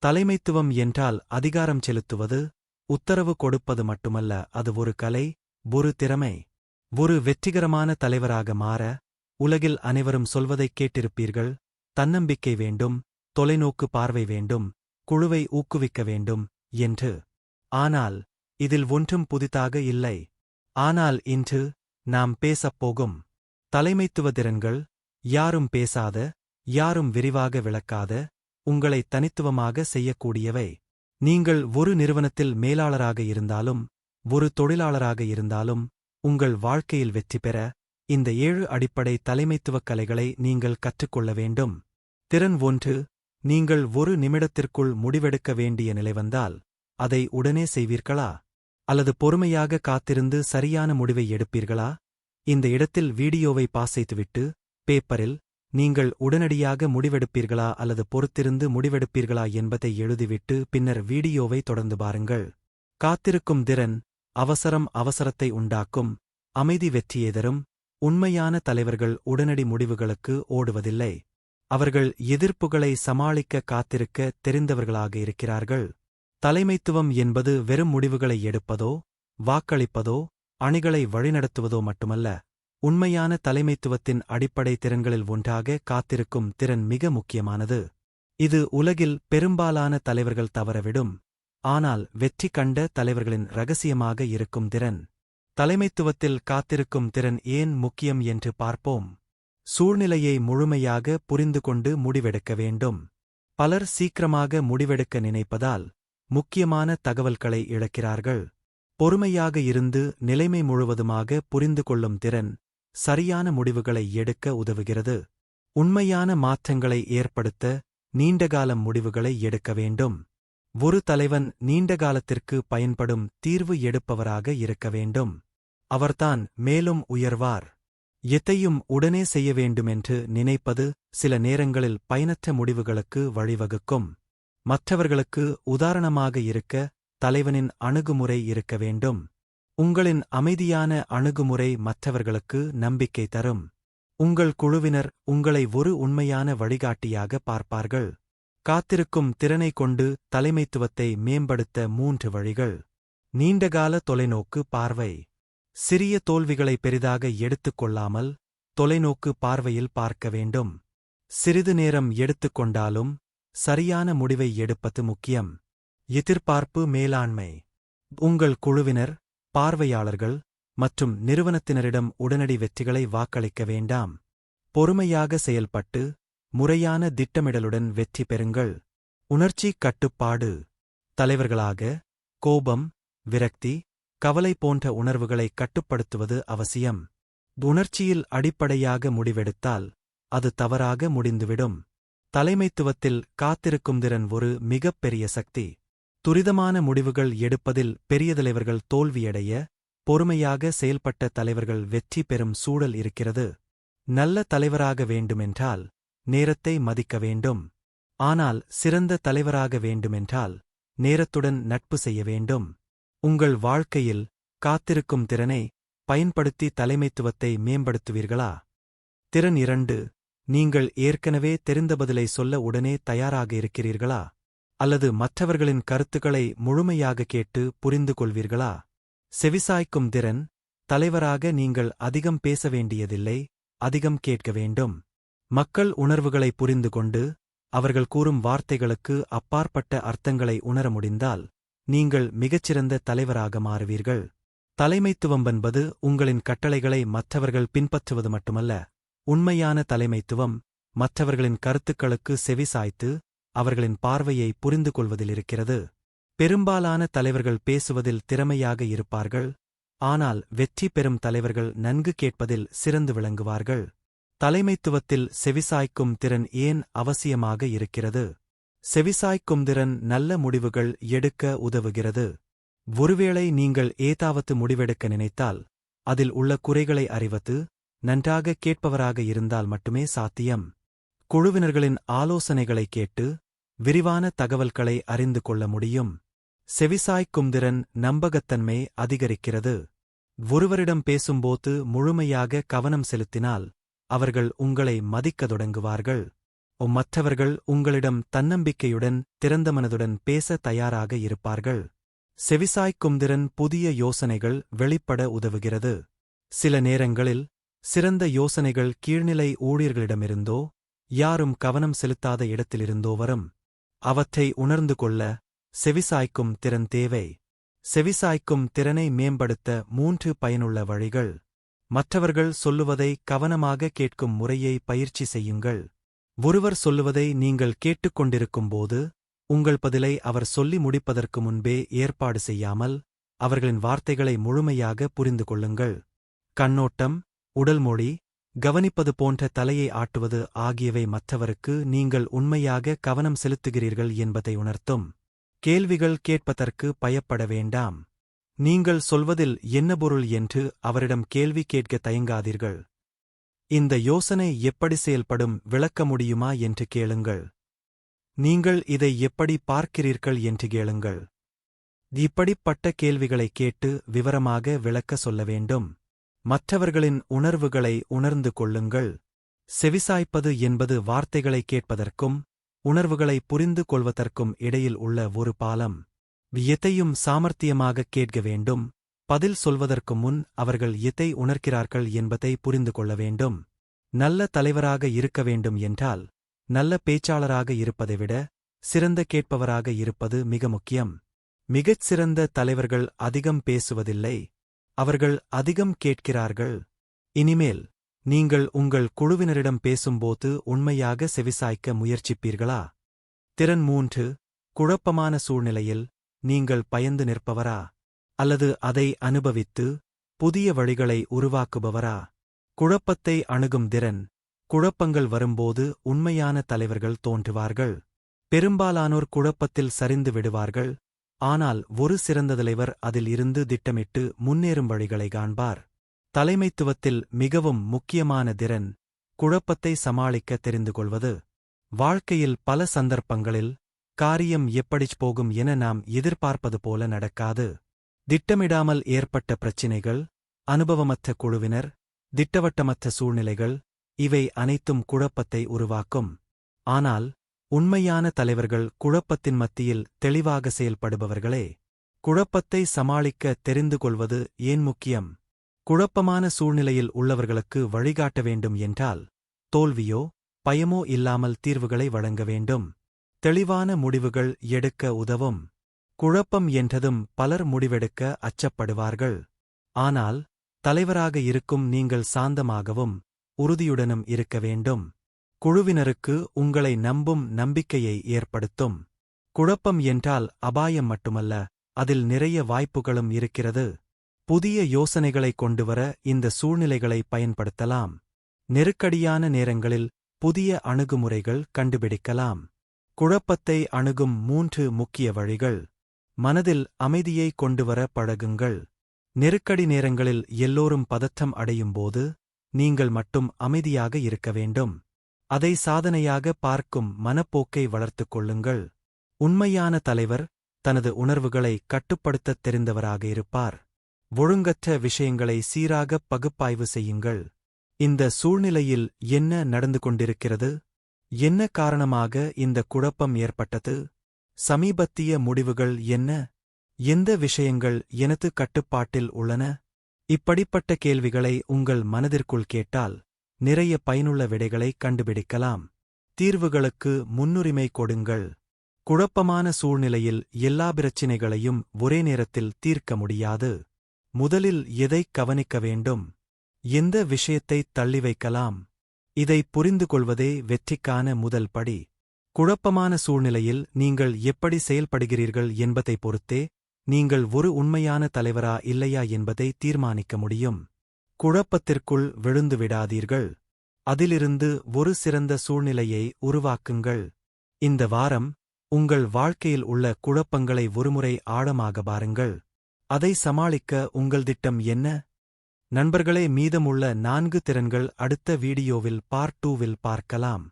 தலைமைத்துவம் என்றால் அதிகாரம் செலுத்துவது, உத்தரவு கொடுப்பது மட்டுமல்ல, அது ஒரு கலை, ஒரு திறமை. ஒரு வெற்றிகரமான தலைவராக மாற, உலகில் அனைவரும் சொல்வதைக் கேட்டிருப்பீர்கள். தன்னம்பிக்கை வேண்டும், தொலைநோக்கு பார்வை வேண்டும், குழுவை ஊக்குவிக்க வேண்டும் என்று. ஆனால் இதில் ஒன்றும் புதிதாக இல்லை. ஆனால் இன்று நாம் பேசப் போகும் தலைமைத்துவ திறன்கள் யாரும் பேசாத, யாரும் விரிவாக விளக்காத, உங்களை தனித்துவமாக செய்யக்கூடியவை. நீங்கள் ஒரு நிறுவனத்தில் மேலாளராக இருந்தாலும், ஒரு தொழிலாளராக இருந்தாலும், உங்கள் வாழ்க்கையில் வெற்றி பெற இந்த 7 அடிப்படை தலைமைத்துவக் கலைகளை நீங்கள் கற்றுக்கொள்ள வேண்டும். திறன் 1. நீங்கள் ஒரு நிமிடத்திற்குள் முடிவெடுக்க வேண்டிய நிலை வந்தால் அதை உடனே செய்வீர்களா? அல்லது பொறுமையாக காத்திருந்து சரியான முடிவை எடுப்பீர்களா? இந்த இடத்தில் வீடியோவை பாஸ் செய்துவிட்டு, பேப்பரில் நீங்கள் உடனடியாக முடிவெடுப்பீர்களா அல்லது பொறுத்திருந்து முடிவெடுப்பீர்களா என்பதை எழுதிவிட்டு பின்னர் வீடியோவை தொடர்ந்து பாருங்கள். காத்திருக்கும் திறன் அவசரத்தை உண்டாக்கும், அமைதி வெற்றியை தரும். உண்மையான தலைவர்கள் உடனடி முடிவுகளுக்கு ஓடுவதில்லை. அவர்கள் எதிர்ப்புகளை சமாளிக்க காத்திருக்க தெரிந்தவர்களாக இருக்கிறார்கள். தலைமைத்துவம் என்பது வெறும் முடிவுகளை எடுப்பதோ, வாக்களிப்பதோ, அணிகளை வழிநடத்துவதோ மட்டுமல்ல. உண்மையான தலைமைத்துவத்தின் அடிப்படை திறன்களில் ஒன்றாக காத்திருக்கும் திறன் மிக முக்கியமானது. இது உலகில் பெரும்பாலான தலைவர்கள் தவறவிடும், ஆனால் வெற்றி கண்ட தலைவர்களின் இரகசியமாக இருக்கும் திறன். தலைமைத்துவத்தில் காத்திருக்கும் திறன் ஏன் முக்கியம் என்று பார்ப்போம். சூழ்நிலையை முழுமையாக புரிந்துகொண்டு முடிவெடுக்க வேண்டும். பலர் சீக்கிரமாக முடிவெடுக்க நினைப்பதால் முக்கியமான தகவல்களை இழக்கிறார்கள். பொறுமையாக இருந்து நிலைமை முழுவதுமாக புரிந்து கொள்ளும் திறன் சரியான முடிவுகளை எடுக்க உதவுகிறது. உண்மையான மாற்றங்களை ஏற்படுத்த நீண்டகால முடிவுகளை எடுக்க வேண்டும். ஒரு தலைவன் நீண்டகாலத்திற்கு பயன்படும் தீர்வு எடுப்பவராக இருக்க வேண்டும். அவர்தான் மேலும் உயர்வார். எதையும் உடனே செய்ய வேண்டுமென்று நினைப்பது சில நேரங்களில் பயனற்ற முடிவுகளுக்கு வழிவகுக்கும். மற்றவர்களுக்கு உதாரணமாக இருக்க தலைவனின் அணுகுமுறை இருக்க வேண்டும். உங்களின் அமைதியான அணுகுமுறை மற்றவர்களுக்கு நம்பிக்கை தரும். உங்கள் குழுவினர் உங்களை ஒரு உண்மையான வழிகாட்டியாக பார்ப்பார்கள். காத்திருக்கும் திறனை கொண்டு தலைமைத்துவத்தை மேம்படுத்த 3 வழிகள். நீண்டகால தொலைநோக்கு பார்வை. சிறிய தோல்விகளை பெரிதாக எடுத்துக் கொள்ளாமல் தொலைநோக்கு பார்வையில் பார்க்க வேண்டும். சிறிது நேரம் எடுத்துக்கொண்டாலும் சரியான முடிவை எடுப்பது முக்கியம். எதிர்பார்ப்பு மேலாண்மை. உங்கள் குழுவினர், பார்வையாளர்கள் மற்றும் நிறுவனத்தினரிடம் உடனடி வெற்றிகளை வாக்களிக்க வேண்டாம். பொறுமையாக செயல்பட்டு முறையான திட்டமிடலுடன் வெற்றி பெறுங்கள். உணர்ச்சி கட்டுப்பாடு. தலைவர்களாக கோபம், விரக்தி, கவலை போன்ற உணர்வுகளை கட்டுப்படுத்துவது அவசியம். உணர்ச்சியில் அடிப்படையாக முடிவெடுத்தால் அது தவறாக முடிந்துவிடும். தலைமைத்துவத்தில் காத்திருக்கும் திறன் ஒரு மிகப்பெரிய சக்தி. துரிதமான முடிவுகள் எடுப்பதில் பெரிய தலைவர்கள் தோல்வியடைய, பொறுமையாக செயல்பட்ட தலைவர்கள் வெற்றி பெறும் சூழல் இருக்கிறது. நல்ல தலைவராக வேண்டுமென்றால் நேரத்தை மதிக்க வேண்டும். ஆனால் சிறந்த தலைவராக வேண்டுமென்றால் நேரத்துடன் நட்பு செய்ய வேண்டும். உங்கள் வாழ்க்கையில் காத்திருக்கும் திறனை பயன்படுத்தி தலைமைத்துவத்தை மேம்படுத்துவீர்களா? திறன் 2. நீங்கள் ஏற்கனவே தெரிந்த பதிலை சொல்ல உடனே தயாராக இருக்கிறீர்களா? அல்லது மற்றவர்களின் கருத்துக்களை முழுமையாக கேட்டு புரிந்து கொள்வீர்களா? செவிசாய்க்கும் திறன். தலைவராக நீங்கள் அதிகம் பேச வேண்டியதில்லை, அதிகம் கேட்க வேண்டும். மக்கள் உணர்வுகளை புரிந்து கொண்டு அவர்கள் கூறும் வார்த்தைகளுக்கு அப்பாற்பட்ட அர்த்தங்களை உணர முடிந்தால் நீங்கள் மிகச்சிறந்த தலைவராக மாறுவீர்கள். தலைமைத்துவம் என்பது உங்களின் கட்டளைகளை மற்றவர்கள் பின்பற்றுவது மட்டுமல்ல. உண்மையான தலைமைத்துவம் மற்றவர்களின் கருத்துக்களுக்கு செவிசாய்த்து அவர்களின் பார்வையை புரிந்து கொள்வதில் இருக்கிறது. பெரும்பாலான தலைவர்கள் பேசுவதில் திறமையாக இருப்பார்கள், ஆனால் வெற்றி பெறும் தலைவர்கள் நன்கு கேட்பதில் சிறந்து விளங்குவார்கள். தலைமைத்துவத்தில் செவிசாய்க்கும் திறன் ஏன் அவசியமாக இருக்கிறது? செவிசாய்க்கும் திறன் நல்ல முடிவுகள் எடுக்க உதவுகிறது. ஒருவேளை நீங்கள் ஏதாவது முடிவெடுக்க நினைத்தால் அதில் உள்ள குறைகளை அறிவது நன்றாக கேட்பவராக இருந்தால் மட்டுமே சாத்தியம். குழுவினர்களின் ஆலோசனைகளை கேட்டு விரிவான தகவல்களை அறிந்து கொள்ள முடியும். செவிசாய்க்கும் திறன் நம்பகத்தன்மை அதிகரிக்கிறது. ஒருவரிடம் பேசும்போது முழுமையாக கவனம் செலுத்தினால் அவர்கள் உங்களை மதிக்கத் தொடங்குவார்கள். மற்றவர்கள் உங்களிடம் தன்னம்பிக்கையுடன் திறந்த மனதுடன் பேச தயாராக இருப்பார்கள். செவிசாய்க்கும் திறன் புதிய யோசனைகள் வெளிப்பட உதவுகிறது. சில நேரங்களில் சிறந்த யோசனைகள் கீழ்நிலை ஊழியர்களிடமிருந்தோ யாரும் கவனம் செலுத்தாத இடத்திலிருந்தோ வரும். அவற்றை உணர்ந்து கொள்ள செவிசாய்க்கும் திறன் தேவை. செவிசாய்க்கும் திறனை மேம்படுத்த 3 பயனுள்ள வழிகள். மற்றவர்கள் சொல்லுவதை கவனமாக கேட்கும் முறையை பயிற்சி செய்யுங்கள். ஒருவர் சொல்லுவதை நீங்கள் கேட்டுக்கொண்டிருக்கும்போது உங்கள் பதிலை அவர் சொல்லி முடிப்பதற்கு முன்பே ஏற்பாடு செய்யாமல் அவர்களின் வார்த்தைகளை முழுமையாக புரிந்து கொள்ளுங்கள். கண்ணோட்டம், உடல்மொழி, கவனிப்பது போன்ற தலையை ஆட்டுவது ஆகியவை மற்றவருக்கு நீங்கள் உண்மையாக கவனம் செலுத்துகிறீர்கள் என்பதை உணர்த்தும். கேள்விகள் கேட்பதற்கு பயப்பட வேண்டாம். நீங்கள் சொல்வதில் என்ன பொருள் என்று அவரிடம் கேள்வி கேட்க தயங்காதீர்கள். இந்த யோசனை எப்படி செயல்படும் விளக்க முடியுமா என்று கேளுங்கள். நீங்கள் இதை எப்படி பார்க்கிறீர்கள் என்று கேளுங்கள். இப்படிப்பட்ட கேள்விகளை கேட்டு விவரமாக விளக்க சொல்ல வேண்டும். மற்றவர்களின் உணர்வுகளை உணர்ந்து கொள்ளுங்கள். செவிசாய்ப்பது என்பது வார்த்தைகளை கேட்பதற்கும் உணர்வுகளை புரிந்து கொள்வதற்கும் இடையில் உள்ள ஒரு பாலம். எதையும் சாமர்த்தியமாகக் கேட்க வேண்டும். பதில் சொல்வதற்கு முன் அவர்கள் எதை உணர்கிறார்கள் என்பதை புரிந்து கொள்ள வேண்டும். நல்ல தலைவராக இருக்க வேண்டும் என்றால் நல்ல பேச்சாளராக இருப்பதை விட சிறந்த கேட்பவராக இருப்பது மிக முக்கியம். மிகச் சிறந்த தலைவர்கள் அதிகம் பேசுவதில்லை, அவர்கள் அதிகம் கேட்கிறார்கள். இனிமேல் நீங்கள் உங்கள் குழுவினரிடம் பேசும்போது உண்மையாக செவிசாய்க்க முயற்சிப்பீர்களா? திறன் 3. குழப்பமான சூழ்நிலையில் நீங்கள் பயந்து நிற்பவரா? அல்லது அதை அனுபவித்து புதிய வழிகளை உருவாக்குபவரா? குழப்பத்தை அணுகும் திறன். குழப்பங்கள் வரும்போது உண்மையான தலைவர்கள் தோன்றுவார்கள். பெரும்பாலானோர் குழப்பத்தில் சரிந்து விடுவார்கள். ஆனால் ஒரு சிறந்த தலைவர் அதில் இருந்து திட்டமிட்டு முன்னேறும் வழிகளை காண்பார். தலைமைத்துவத்தில் மிகவும் முக்கியமான திறன் குழப்பத்தை சமாளிக்க தெரிந்து கொள்வது. வாழ்க்கையில் பல சந்தர்ப்பங்களில் காரியம் எப்படிச் போகும் என நாம் எதிர்பார்ப்பது போல நடக்காது. திட்டமிடாமல் ஏற்பட்ட பிரச்சினைகள், அனுபவமற்ற குழுவினர், திட்டவட்டமற்ற சூழ்நிலைகள், இவை அனைத்தும் குழப்பத்தை உருவாக்கும். ஆனால் உண்மையான தலைவர்கள் குழப்பத்தின் மத்தியில் தெளிவாக செயல்படுபவர்களே. குழப்பத்தை சமாளிக்க தெரிந்து கொள்வது ஏன் முக்கியம்? குழப்பமான சூழ்நிலையில் உள்ளவர்களுக்கு வழிகாட்ட வேண்டும் என்றால் தோல்வியோ பயமோ இல்லாமல் தீர்வுகளை வழங்க வேண்டும். தெளிவான முடிவுகள் எடுக்க உதவும். குழப்பம் என்றதும் பலர் முடிவெடுக்க அச்சப்படுவார்கள். ஆனால் தலைவராக இருக்கும் நீங்கள் சாந்தமாகவும் உறுதியுடனும் இருக்க வேண்டும். குழுவினருக்கு உங்களை நம்பும் நம்பிக்கையை ஏற்படுத்தும். குழப்பம் என்றால் அபாயம் மட்டுமல்ல, அதில் நிறைய வாய்ப்புகளும் இருக்கிறது. புதிய யோசனைகளை கொண்டுவர இந்த சூழ்நிலைகளை பயன்படுத்தலாம். நெருக்கடியான நேரங்களில் புதிய அணுகுமுறைகள் கண்டுபிடிக்கலாம். குழப்பத்தை அணுகும் 3 முக்கிய வழிகள். மனதில் அமைதியை கொண்டுவர பழகுங்கள். நெருக்கடி நேரங்களில் எல்லோரும் பதற்றம் அடையும்போது நீங்கள் மட்டும் அமைதியாக இருக்க வேண்டும். அதை சாதனையாக பார்க்கும் மனப்போக்கை வளர்த்துக் கொள்ளுங்கள். உண்மையான தலைவர் தனது உணர்வுகளை கட்டுப்படுத்தத் தெரிந்தவராக இருப்பார். ஒழுங்கற்ற விஷயங்களை சீராகப் பகுப்பாய்வு செய்யுங்கள். இந்த சூழ்நிலையில் என்ன நடந்து கொண்டிருக்கிறது? என்ன காரணமாக இந்த குழப்பம் ஏற்பட்டது? சமீபத்திய முடிவுகள் என்ன? எந்த விஷயங்கள் எனது கட்டுப்பாட்டில் உள்ளன? இப்படிப்பட்ட கேள்விகளை உங்கள் மனதிற்குள் கேட்டால் நிறைய பயனுள்ள விடைகளை கண்டுபிடிக்கலாம். தீர்வுகளுக்கு முன்னுரிமை கொடுங்கள். குழப்பமான சூழ்நிலையில் எல்லா பிரச்சினைகளையும் ஒரே நேரத்தில் தீர்க்க முடியாது. முதலில் எதைக் கவனிக்க வேண்டும்? எந்த விஷயத்தைத் தள்ளி வைக்கலாம்? இதை புரிந்து கொள்வதே வெற்றிக்கான முதல் படி. குழப்பமான சூழ்நிலையில் நீங்கள் எப்படி செயல்படுகிறீர்கள் என்பதைப் பொறுத்தே நீங்கள் ஒரு உண்மையான தலைவரா இல்லையா என்பதை தீர்மானிக்க முடியும். குழப்பத்திற்குள் விழுந்துவிடாதீர்கள். அதிலிருந்து ஒரு சிறந்த சூழ்நிலையை உருவாக்குங்கள். இந்த வாரம் உங்கள் வாழ்க்கையில் உள்ள குழப்பங்களை ஒருமுறை ஆழமாக பாருங்கள். அதை சமாளிக்க உங்கள் திட்டம் என்ன? நண்பர்களே, மீதமுள்ள 4 திறன்கள் அடுத்த வீடியோவில் பார்ட் 2வில் பார்க்கலாம்.